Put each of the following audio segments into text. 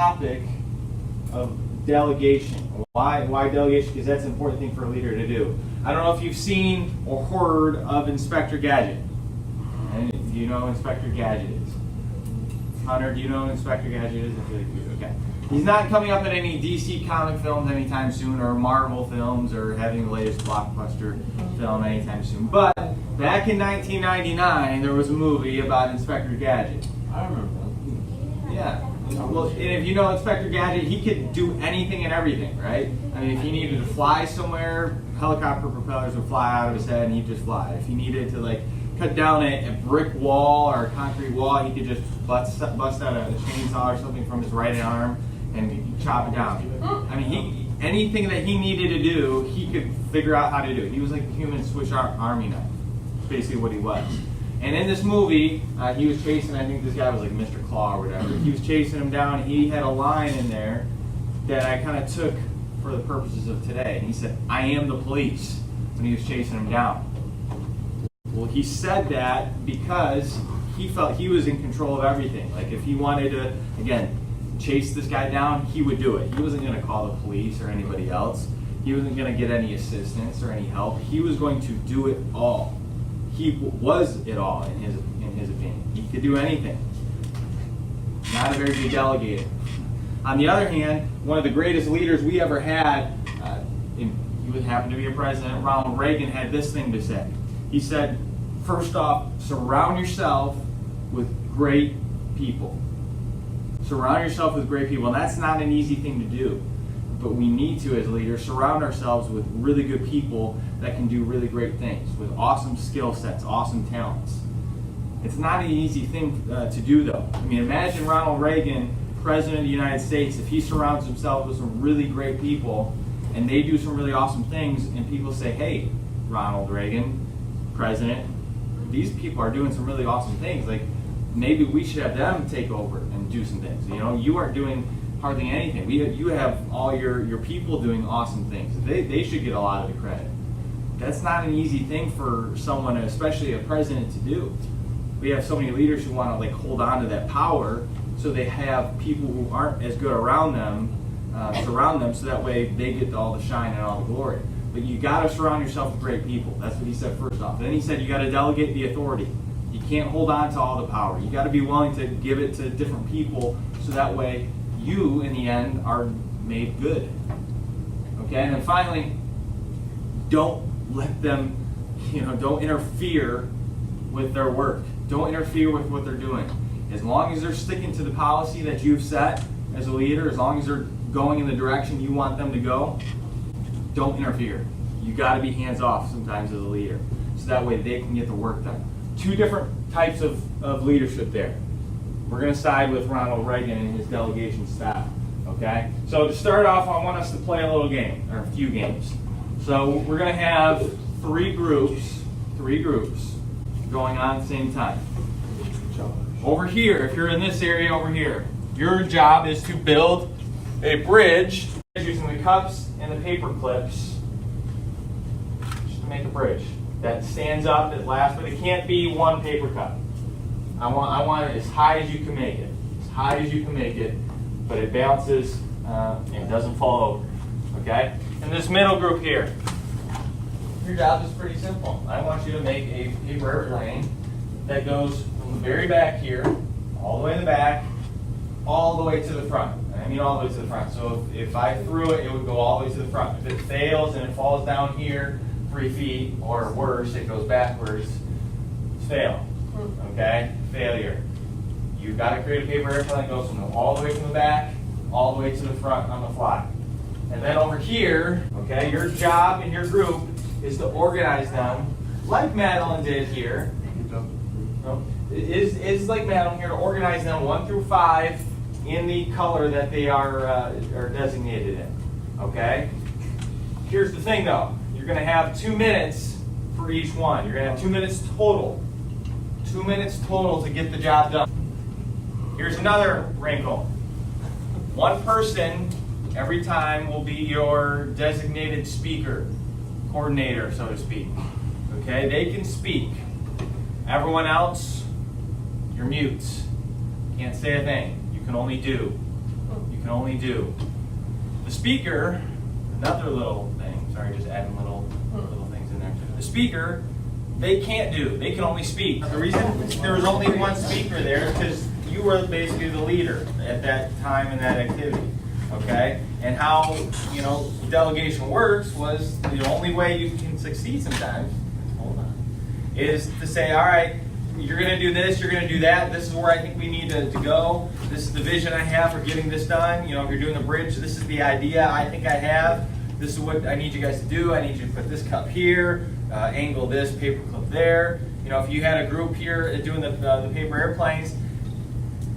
topic of delegation. Why delegation? Because that's an important thing for a leader to do. I don't know if you've seen or heard of Inspector Gadget. And do you know who Inspector Gadget is? Hunter, do you know who Inspector Gadget is? Okay. He's not coming up in any DC comic films anytime soon, or Marvel films, or having the latest blockbuster film anytime soon. But back in 1999, there was a movie about Inspector Gadget. I remember that. Yeah. Well, and if you know Inspector Gadget, he could do anything and everything, right? I mean, if he needed to fly somewhere, helicopter propellers would fly out of his head and he'd just fly. If he needed to, like, cut down a brick wall or a concrete wall, he could just bust out a chainsaw or something from his right arm and chop it down. I mean, anything that he needed to do, he could figure out how to do it. He was like a human Swiss Army knife, basically what he was. And in this movie, he was chasing, I think this guy was like Mr. Claw or whatever. He was chasing him down. He had a line in there that I kind of took for the purposes of today. And he said, "I am the police," when he was chasing him down. Well, he said that because he felt he was in control of everything. Like if he wanted to, again, chase this guy down, he would do it. He wasn't going to call the police or anybody else. He wasn't going to get any assistance or any help. He was going to do it all. He was it all in his opinion. He could do anything. Not a very good delegator. On the other hand, one of the greatest leaders we ever had, he would happen to be a president, Ronald Reagan, had this thing to say. He said, first off, surround yourself with great people. Surround yourself with great people. And that's not an easy thing to do. But we need to, as leaders, surround ourselves with really good people that can do really great things, with awesome skill sets, awesome talents. It's not an easy thing to do, though. I mean, imagine Ronald Reagan, President of the United States, if he surrounds himself with some really great people, and they do some really awesome things, and people say, "Hey, Ronald Reagan, President, these people are doing some really awesome things. Like, maybe we should have them take over and do some things. You know, you aren't doing hardly anything. You have all your people doing awesome things. They should get a lot of the credit." That's not an easy thing for someone, especially a president, to do. We have so many leaders who want to like hold on to that power, so they have people who aren't as good around them, surround them, so that way they get all the shine and all the glory. But you got to surround yourself with great people. That's what he said first off. Then he said you got to delegate the authority. You can't hold on to all the power. You got to be willing to give it to different people, so that way you, in the end, are made good. Okay, and then finally, don't let them, don't interfere with their work. Don't interfere with what they're doing. As long as they're sticking to the policy that you've set as a leader, as long as they're going in the direction you want them to go, don't interfere. You got to be hands off sometimes as a leader, so that way they can get the work done. Two different types of leadership there. We're going to side with Ronald Reagan and his delegation style. Okay? So to start off, I want us to play a little game, or a few games. So we're going to have three groups going on at the same time. Over here, if you're in this area over here, your job is to build a bridge using the cups and the paper clips just to make a bridge that stands up, that lasts, but it can't be one paper cup. I want it as high as you can make it. As high as you can make it, but it bounces and doesn't fall over. Okay? And this middle group here, your job is pretty simple. I want you to make a paper airplane that goes from the very back here, all the way in the back, all the way to the front. I mean all the way to the front. So if I threw it, it would go all the way to the front. If it fails and it falls down here 3 feet or worse, it goes backwards, it's fail. Okay? Failure. You've got to create a paper airplane that goes all the way from the back, all the way to the front on the fly. And then over here, okay, your job in your group is to organize them, like Madeline did here. It's like Madeline here, to organize them 1 through 5 in the color that they are designated in. Okay? Here's the thing though. You're going to have 2 minutes for each one. You're going to have 2 minutes total. 2 minutes total to get the job done. Here's another wrinkle. One person every time will be your designated speaker, coordinator, so to speak. Okay, they can speak. Everyone else, you're mutes. Can't say a thing. You can only do. You only do. The speaker, another little thing, sorry, just adding little things in there. The speaker, they can't do, they can only speak. The reason there was only one speaker there is because you were basically the leader at that time in that activity, okay? And how, delegation works was the only way you can succeed sometimes, hold on, is to say, all right, you're going to do this, you're going to do that, this is where I think we need to go, this is the vision I have for getting this done, if you're doing the bridge, this is the idea I think I have, this is what I need you guys to do, I need you to put this cup here, angle this paper clip there. If you had a group here doing the paper airplanes,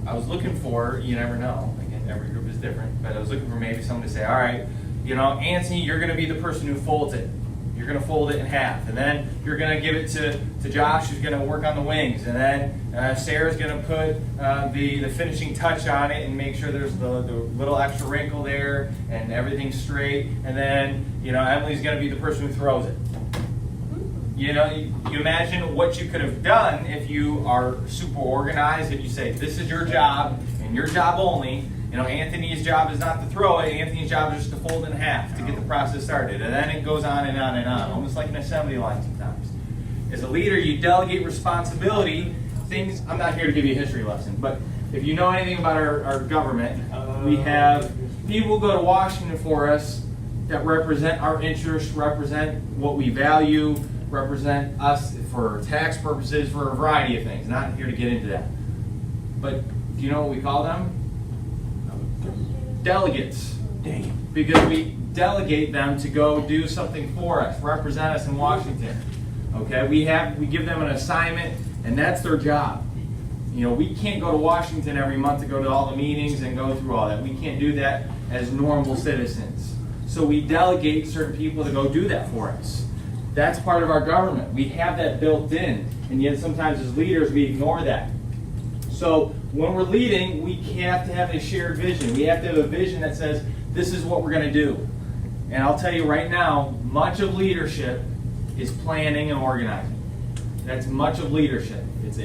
I was looking for, you never know, again, every group is different, but I was looking for maybe someone to say, all right, Anthony, you're going to be the person who folds it. You're going to fold it in half, and then you're going to give it to Josh, who's going to work on the wings, and then Sarah's going to put the finishing touch on it and make sure there's the little extra wrinkle there and everything's straight, and then Emily's going to be the person who throws it. You imagine what you could have done if you are super organized, if you say, this is your job and your job only. Anthony's job is not to throw it. Anthony's job is just to fold it in half to get the process started. And then it goes on and on and on, almost like an assembly line sometimes. As a leader, you delegate responsibility. I'm not here to give you a history lesson, but if you know anything about our government, we have people who go to Washington for us that represent our interests, represent what we value, represent us for tax purposes, for a variety of things. Not here to get into that. But do you know what we call them? Delegates. Dang it. Because we delegate them to go do something for us, represent us in Washington. Okay, we give them an assignment, and that's their job. We can't go to Washington every month to go to all the meetings and go through all that. We can't do that as normal citizens. So we delegate certain people to go do that for us. That's part of our government. We have that built in, and yet sometimes as leaders we ignore that. So when we're leading, we have to have a shared vision. We have to have a vision that says, this is what we're going to do. And I'll tell you right now, much of leadership is planning and organizing. That's much of leadership. It's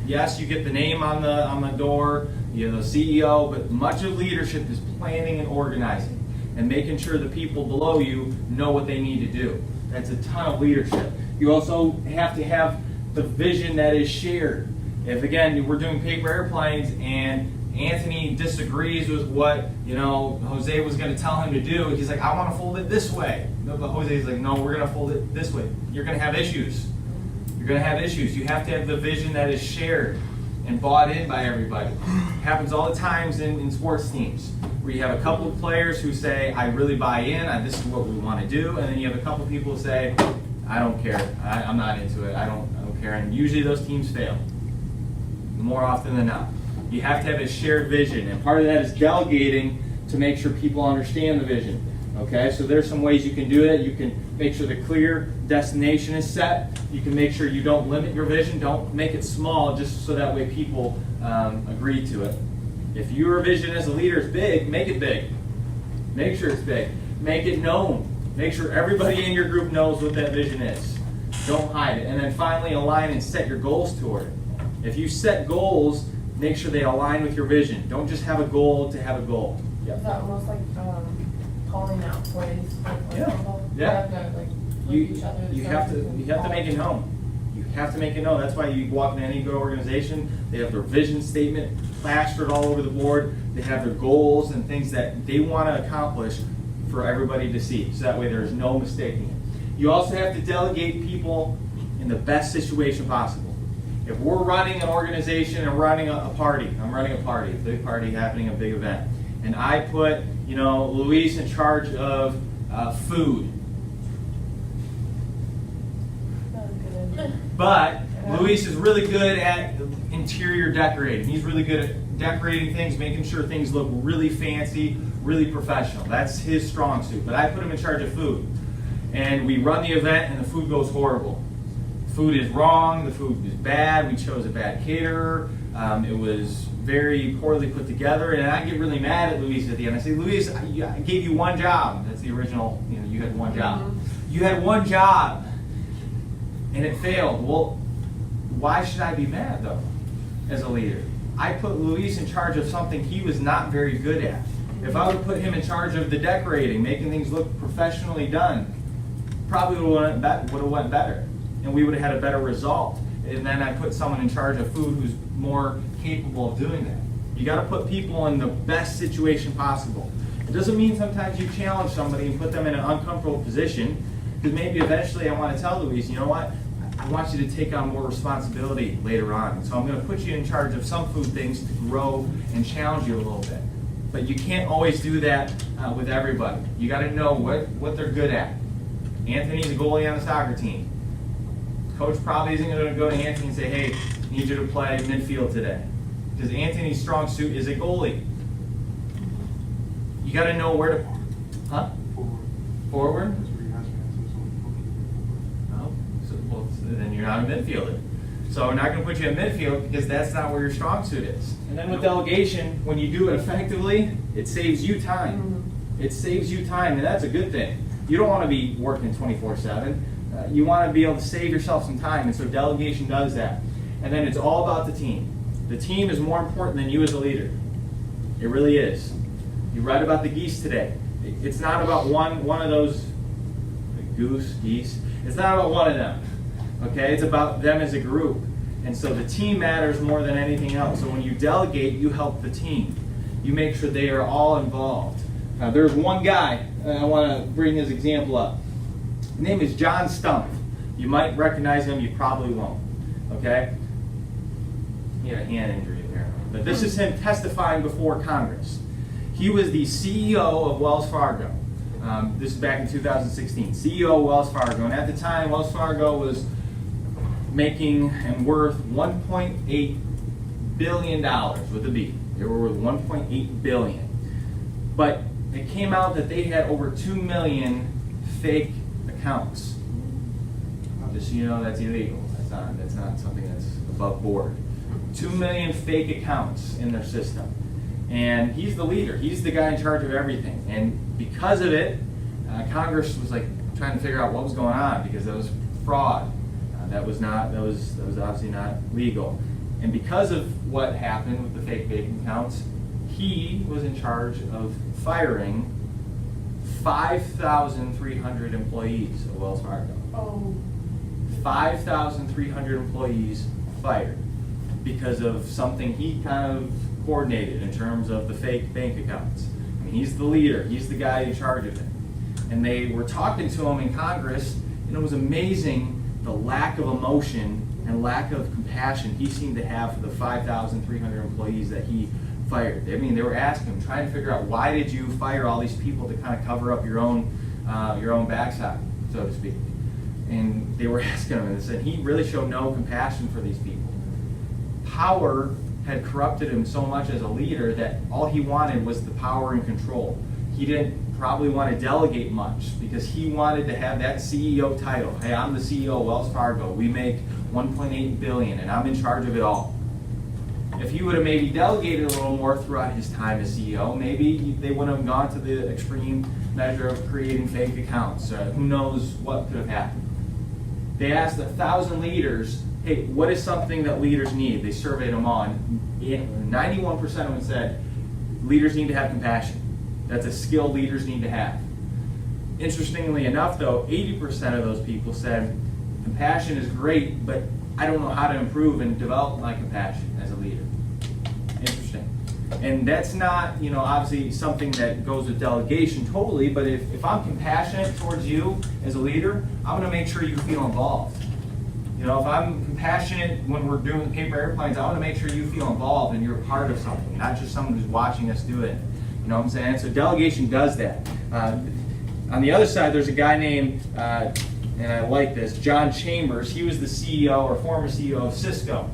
yes, you get the name on the door, the CEO, but much of leadership is planning and organizing and making sure the people below you know what they need to do. That's a ton of leadership. You also have to have the vision that is shared. If, again, we're doing paper airplanes and Anthony disagrees with what, Jose was going to tell him to do, he's like, I want to fold it this way. No, but Jose's like, no, we're going to fold it this way. You're going to have issues. You're going to have issues. You have to have the vision that is shared and bought in by everybody. It happens all the times in sports teams where you have a couple of players who say, I really buy in, this is what we want to do, and then you have a couple of people who say, I don't care, I'm not into it, I don't care, and usually those teams fail. More often than not. You have to have a shared vision, and part of that is delegating to make sure people understand the vision. Okay, so there's some ways you can do that. You can make sure the clear destination is set. You can make sure you don't limit your vision. Don't make it small just so that way people agree to it. If your vision as a leader is big, make it big. Make sure it's big. Make it known. Make sure everybody in your group knows what that vision is. Don't hide it. And then finally, align and set your goals toward it. If you set goals, make sure they align with your vision. Don't just have a goal to have a goal. Yep. Is that almost like calling out ways? You have to make it known. You have to make it known. That's why you walk into any good organization, they have their vision statement plastered all over the board. They have their goals and things that they want to accomplish for everybody to see. So that way there's no mistaking it. You also have to delegate people in the best situation possible. If we're running an organization and running a party, I'm running a party, a big party happening, a big event, and I put, Luis in charge of food. But Luis is really good at interior decorating. He's really good at decorating things, making sure things look really fancy, really professional. That's his strong suit. But I put him in charge of food. And we run the event and the food goes horrible. Food is wrong, the food is bad, we chose a bad caterer, it was very poorly put together, and I get really mad at Luis at the end. I say, Luis, I gave you one job. That's the original, you had one job. Mm-hmm. You had one job, and it failed. Well, why should I be mad, though, as a leader? I put Luis in charge of something he was not very good at. If I would have put him in charge of the decorating, making things look professionally done, probably would have went better, and we would have had a better result. And then I put someone in charge of food who's more capable of doing that. You got to put people in the best situation possible. It doesn't mean sometimes you challenge somebody and put them in an uncomfortable position, because maybe eventually I want to tell Louise, you know what? I want you to take on more responsibility later on. So I'm going to put you in charge of some food things to grow and challenge you a little bit. But you can't always do that with everybody. You got to know what they're good at. Anthony's a goalie on the soccer team. Coach probably isn't going to go to Anthony and say, hey, I need you to play midfield today. Because Anthony's strong suit is a goalie. You got to know where to... Huh? Forward? No? Well, then you're not a midfielder. So we're not going to put you in midfield because that's not where your strong suit is. And then with delegation, when you do it effectively, it saves you time. It saves you time, and that's a good thing. You don't want to be working 24/7. You want to be able to save yourself some time, and so delegation does that. And then it's all about the team. The team is more important than you as a leader. It really is. You read about the geese today. It's not about one of those geese. It's not about one of them. Okay? It's about them as a group. And so the team matters more than anything else. So when you delegate, you help the team. You make sure they are all involved. There's one guy, and I want to bring his example up. His name is John Stump. You might recognize him, you probably won't. Okay? He had a hand injury apparently. But this is him testifying before Congress. He was the CEO of Wells Fargo. This is back in 2016. CEO of Wells Fargo. And at the time, Wells Fargo was making and worth $1.8 billion with a B. They were worth $1.8 billion. But it came out that they had over 2 million fake accounts. Just so you know, that's illegal. That's not something that's above board. 2 million fake accounts in their system. And he's the leader. He's the guy in charge of everything. And because of it, Congress was like trying to figure out what was going on because that was fraud. That was obviously not legal. And because of what happened with the fake bank accounts, he was in charge of firing 5,300 employees of Wells Fargo. Oh. 5,300 employees fired because of something he kind of coordinated in terms of the fake bank accounts. I mean, he's the leader. He's the guy in charge of it. And they were talking to him in Congress, and it was amazing the lack of emotion and lack of compassion he seemed to have for the 5,300 employees that he fired. I mean, they were asking him, trying to figure out, why did you fire all these people to kind of cover up your own backside, so to speak? And they were asking him, and they said he really showed no compassion for these people. Power had corrupted him so much as a leader that all he wanted was the power and control. He didn't probably want to delegate much because he wanted to have that CEO title. Hey, I'm the CEO of Wells Fargo. We make $1.8 billion and I'm in charge of it all. If he would have maybe delegated a little more throughout his time as CEO, maybe they wouldn't have gone to the extreme measure of creating fake accounts. Who knows what could have happened. They asked 1,000 leaders, hey, what is something that leaders need? They surveyed them all, and 91% of them said leaders need to have compassion. That's a skill leaders need to have. Interestingly enough, though, 80% of those people said compassion is great, but I don't know how to improve and develop my compassion as a leader. Interesting. And that's not, obviously something that goes with delegation totally, but if I'm compassionate towards you as a leader, I'm going to make sure you feel involved. If I'm compassionate when we're doing paper airplanes, I want to make sure you feel involved and you're a part of something, not just someone who's watching us do it. You know what I'm saying? So delegation does that. On the other side, there's a guy named, and I like this, John Chambers. He was the CEO or former CEO of Cisco.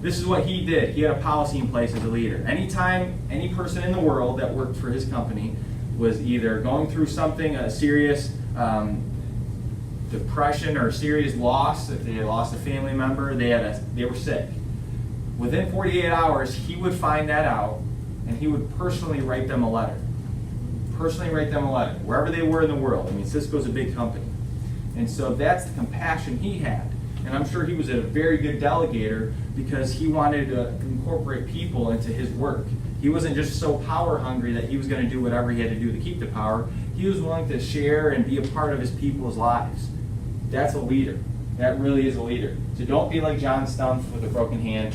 This is what he did. He had a policy in place as a leader. Anytime any person in the world that worked for his company was either going through something, a serious depression or a serious loss, if they had lost a family member, they were sick. Within 48 hours, he would find that out, and he would personally write them a letter. Wherever they were in the world. I mean, Cisco's a big company. And so that's the compassion he had. And I'm sure he was a very good delegator because he wanted to incorporate people into his work. He wasn't just so power hungry that he was going to do whatever he had to do to keep the power. He was willing to share and be a part of his people's lives. That's a leader. That really is a leader. So don't be like John Stumpf with a broken hand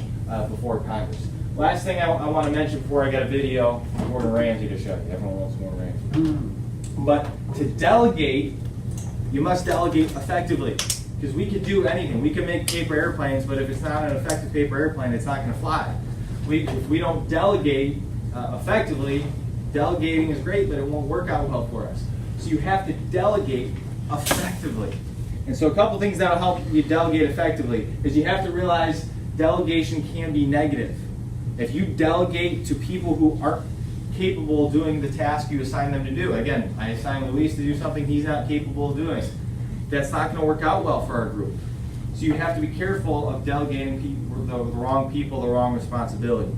before Congress. Last thing I want to mention before I got a video of Gordon Ramsay to show you. Everyone wants Gordon Ramsay. But to delegate, you must delegate effectively. Because we can do anything. We can make paper airplanes, but if it's not an effective paper airplane, it's not going to fly. If we don't delegate effectively, delegating is great, but it won't work out well for us. So you have to delegate effectively. And so a couple things that will help you delegate effectively is you have to realize delegation can be negative. If you delegate to people who aren't capable of doing the task you assign them to do, again, I assign Luis to do something he's not capable of doing, that's not going to work out well for our group. So you have to be careful of delegating people, the wrong people, the wrong responsibility.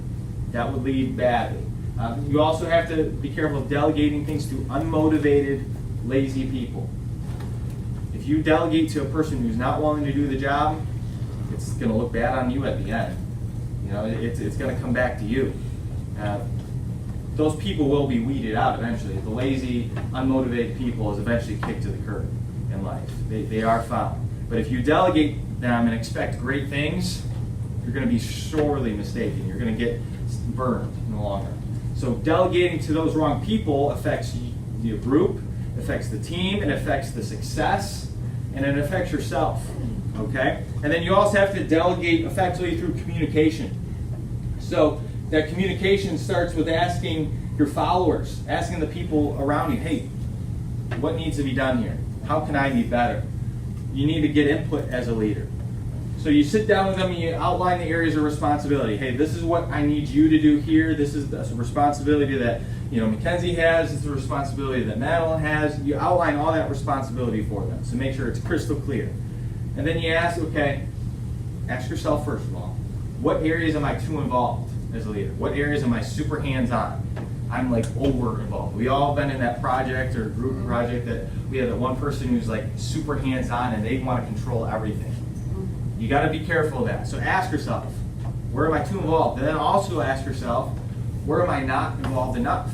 That would lead badly. You also have to be careful of delegating things to unmotivated, lazy people. If you delegate to a person who's not willing to do the job, it's going to look bad on you at the end. You know, it's going to come back to you. Those people will be weeded out eventually. The lazy, unmotivated people is eventually kicked to the curb in life. They are found. But if you delegate them and expect great things, you're going to be sorely mistaken. You're going to get burned in the long run. So delegating to those wrong people affects your group, affects the team, it affects the success, and it affects yourself. Okay? And then you also have to delegate effectively through communication. So that communication starts with asking your followers, asking the people around you, hey, what needs to be done here? How can I be better? You need to get input as a leader. So you sit down with them and you outline the areas of responsibility. Hey, this is what I need you to do here. This is the responsibility that Mackenzie has. This is the responsibility that Madeline has. You outline all that responsibility for them. So make sure it's crystal clear. And then you ask yourself first of all, what areas am I too involved as a leader? What areas am I super hands-on? I'm like over involved. We all been in that project or group project that we have that one person who's like super hands-on and they want to control everything. You got to be careful of that. So ask yourself, where am I too involved? And then also ask yourself, where am I not involved enough?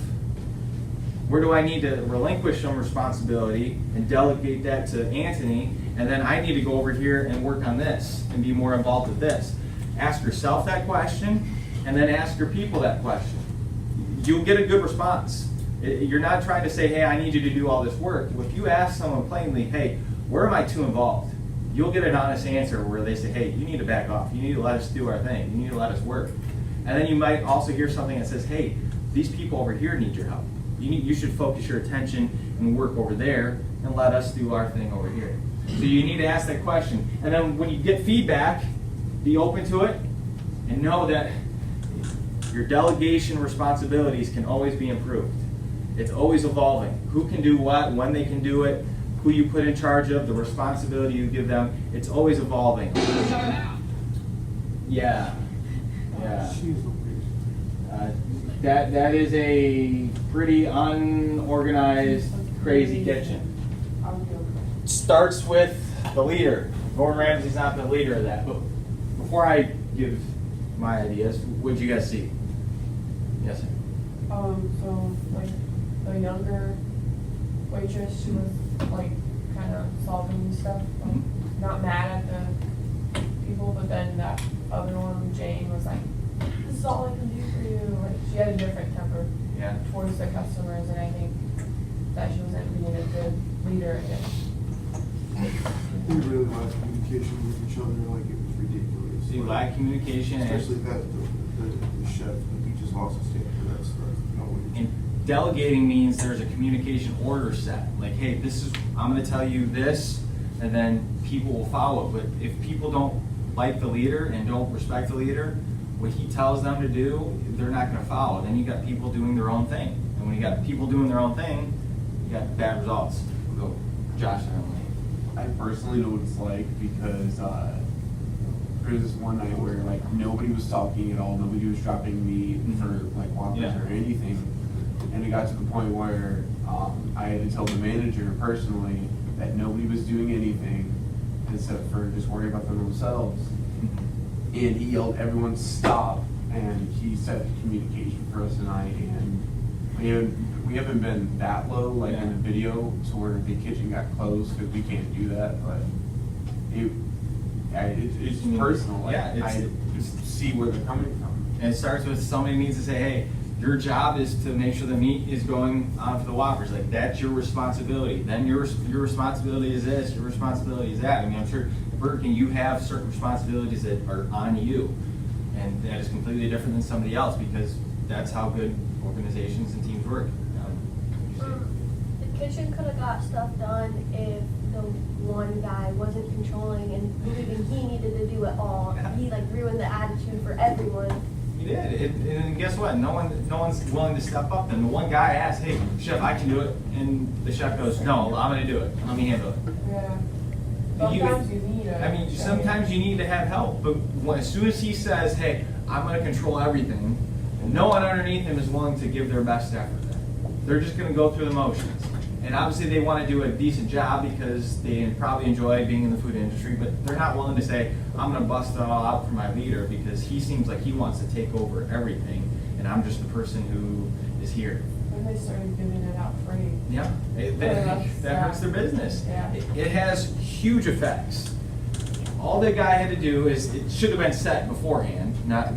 Where do I need to relinquish some responsibility and delegate that to Anthony? And then I need to go over here and work on this and be more involved with this. Ask yourself that question and then ask your people that question. You'll get a good response. You're not trying to say, hey, I need you to do all this work. If you ask someone plainly, hey, where am I too involved? You'll get an honest answer where they say, hey, you need to back off. You need to let us do our thing. You need to let us work. And then you might also hear something that says, hey, these people over here need your help. You should focus your attention and work over there and let us do our thing over here. So you need to ask that question. And then when you get feedback, be open to it and know that your delegation responsibilities can always be improved. It's always evolving. Who can do what, when they can do it, who you put in charge of, the responsibility you give them. It's always evolving. Yeah. That is a pretty unorganized, crazy kitchen. It starts with the leader. Gordon Ramsay's not the leader of that. But before I give my ideas, what did you guys see? Yes, sir. So like the younger waitress, she was like kind of solving stuff, like not mad at the people, but then that other one, Jane, was like, "This is all I can do for you." Like she had a different temper towards the customers, and I think that she wasn't being a good leader. We really lacked communication with each other, like it was ridiculous. So you lack communication, especially that the chef, he just lost his temper. That's and delegating means there's a communication order set. Like, hey, I'm going to tell you this, and then people will follow. But if people don't like the leader and don't respect the leader, what he tells them to do, they're not going to follow. Then you got people doing their own thing, and when you got people doing their own thing, you got bad results. We'll go, Josh. I personally know what it's like because there was this one night where like nobody was talking at all, nobody was dropping meat for like Whoppers or anything, and it got to the point where I had to tell the manager personally that nobody was doing anything except for just worrying about them themselves. and he yelled, "Everyone stop!" And he set communication for us tonight, and we haven't been that low, like in the video, to where the kitchen got closed, because we can't do that, but it's personal. Like, I just see where they're coming from. And it starts with somebody needs to say, hey, your job is to make sure the meat is going on for the Whoppers. Like, that's your responsibility. Then your responsibility is this, your responsibility is that. I mean, I'm sure at Burger King, you have certain responsibilities that are on you. And that is completely different than somebody else, because that's how good organizations and teams work. The kitchen could have got stuff done if the one guy wasn't controlling and believing he needed to do it all. Yeah. He like ruined the attitude for everyone. He did. And guess what? No one's willing to step up. And the one guy asked, hey, chef, I can do it. And the chef goes, no, I'm going to do it. Let me handle it. Yeah. Sometimes you need it. I mean, sometimes you need to have help. But as soon as he says, hey, I'm going to control everything, no one underneath him is willing to give their best effort. They're just going to go through the motions. And obviously they want to do a decent job because they probably enjoy being in the food industry, but they're not willing to say, I'm going to bust it all out for my leader because he seems like he wants to take over everything, and I'm just the person who is here. When they started giving it out free. Yeah, that hurts their business. Yeah. It has huge effects. All the guy had to do is, it should have been set beforehand.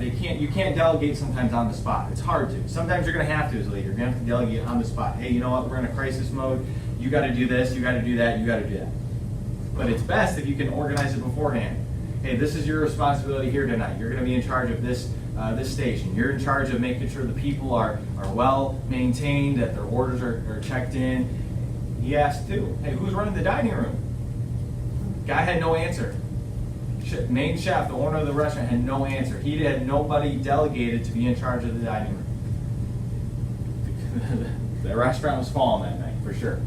You can't delegate sometimes on the spot. It's hard to. Sometimes you're going to have to as a leader. You're going to have to delegate on the spot. Hey, you know what? We're in a crisis mode. You got to do this. You got to do that. You got to do that. But it's best if you can organize it beforehand. Hey, this is your responsibility here tonight. You're going to be in charge of this station. You're in charge of making sure the people are well maintained, that their orders are checked in. He asked too, hey, who's running the dining room? Guy had no answer. Main chef, the owner of the restaurant, had no answer. He had nobody delegated to be in charge of the dining room. The restaurant was falling that night, for sure.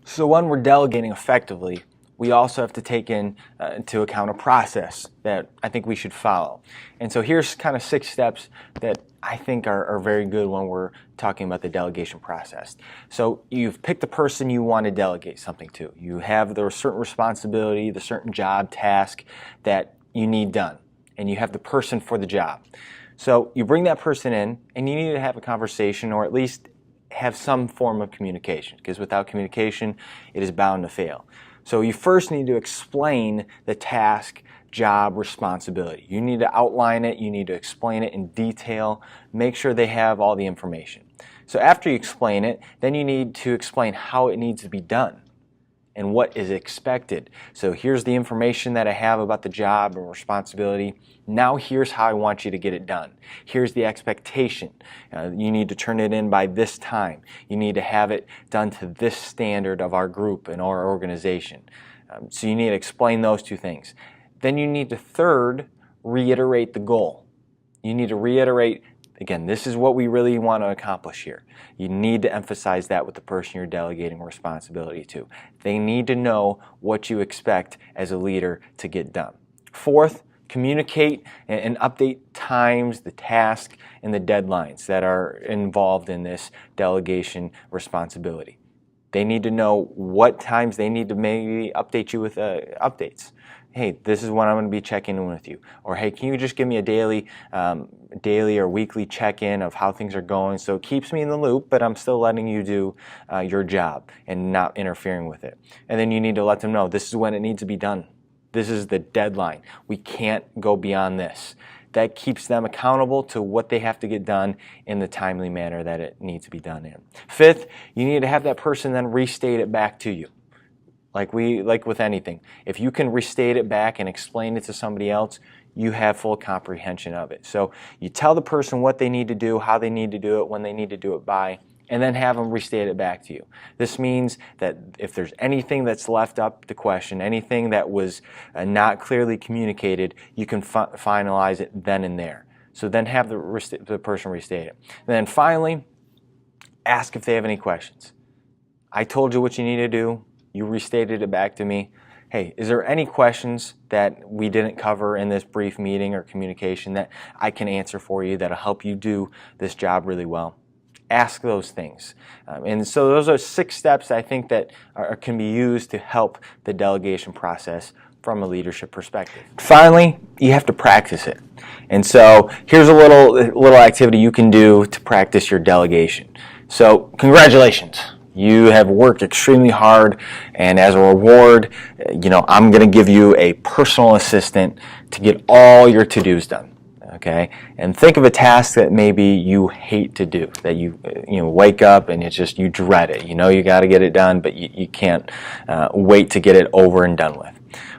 So when we're delegating effectively, we also have to take into account a process that I think we should follow. And so here's kind of 6 steps that I think are very good when we're talking about the delegation process. So you've picked the person you want to delegate something to. You have the certain responsibility, the certain job task that you need done, and you have the person for the job. So you bring that person in, and you need to have a conversation, or at least have some form of communication, because without communication, it is bound to fail. So you first need to explain the task, job, responsibility. You need to outline it, you need to explain it in detail, make sure they have all the information. So after you explain it, then you need to explain how it needs to be done and what is expected. So here's the information that I have about the job and responsibility. Now here's how I want you to get it done. Here's the expectation. You need to turn it in by this time. You need to have it done to this standard of our group and our organization. So you need to explain those 2 things. Then you need to third, reiterate the goal. You need to reiterate, again, this is what we really want to accomplish here. You need to emphasize that with the person you're delegating responsibility to. They need to know what you expect as a leader to get done. Fourth, communicate and update times, the task, and the deadlines that are involved in this delegation responsibility. They need to know what times they need to maybe update you with updates. Hey, this is when I'm going to be checking in with you. Or hey, can you just give me a daily or weekly check-in of how things are going, so it keeps me in the loop, but I'm still letting you do your job and not interfering with it. And then you need to let them know this is when it needs to be done. This is the deadline. We can't go beyond this. That keeps them accountable to what they have to get done in the timely manner that it needs to be done in. Fifth, you need to have that person then restate it back to you. Like with anything, if you can restate it back and explain it to somebody else, you have full comprehension of it. So you tell the person what they need to do, how they need to do it, when they need to do it by, and then have them restate it back to you. This means that if there's anything that's left up to question, anything that was not clearly communicated, you can finalize it then and there. So then have the person restate it. And then finally, ask if they have any questions. I told you what you need to do. You restated it back to me. Hey, is there any questions that we didn't cover in this brief meeting or communication that I can answer for you that'll help you do this job really well? ask those things. And so those are 6 steps I think that can be used to help the delegation process from a leadership perspective. Finally, you have to practice it. And so here's a little activity you can do to practice your delegation. So congratulations. You have worked extremely hard, and as a reward, I'm going to give you a personal assistant to get all your to-dos done. Okay? And think of a task that maybe you hate to do, that you wake up and you dread it. You know you got to get it done, but you can't wait to get it over and done with.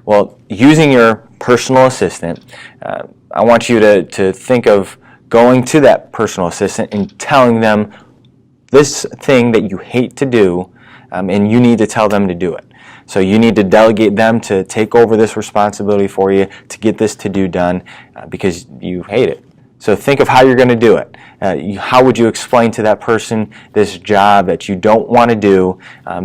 Well, using your personal assistant, I want you to think of going to that personal assistant and telling them this thing that you hate to do, and you need to tell them to do it. So you need to delegate them to take over this responsibility for you, to get this to-do done, because you hate it. So think of how you're going to do it. How would you explain to that person this job that you don't want to do,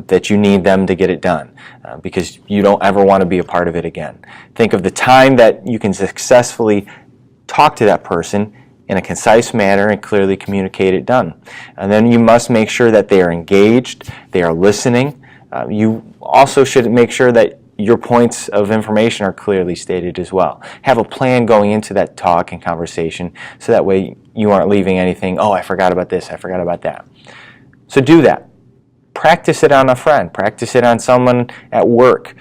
that you need them to get it done, because you don't ever want to be a part of it again. Think of the time that you can successfully talk to that person in a concise manner and clearly communicate it done. And then you must make sure that they are engaged, they are listening. You also should make sure that your points of information are clearly stated as well. Have a plan going into that talk and conversation so that way you aren't leaving anything, oh, I forgot about this, I forgot about that. So do that. Practice it on a friend. Practice it on someone at work,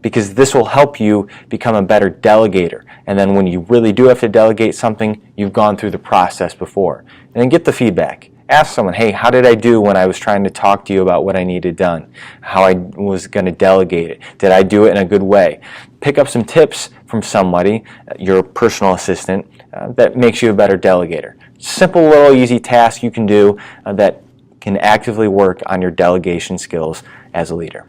because this will help you become a better delegator. And then when you really do have to delegate something, you've gone through the process before. And then get the feedback. Ask someone, hey, how did I do when I was trying to talk to you about what I needed done? How I was going to delegate it? Did I do it in a good way? Pick up some tips from somebody, your personal assistant, that makes you a better delegator. Simple little easy task you can do that can actively work on your delegation skills as a leader.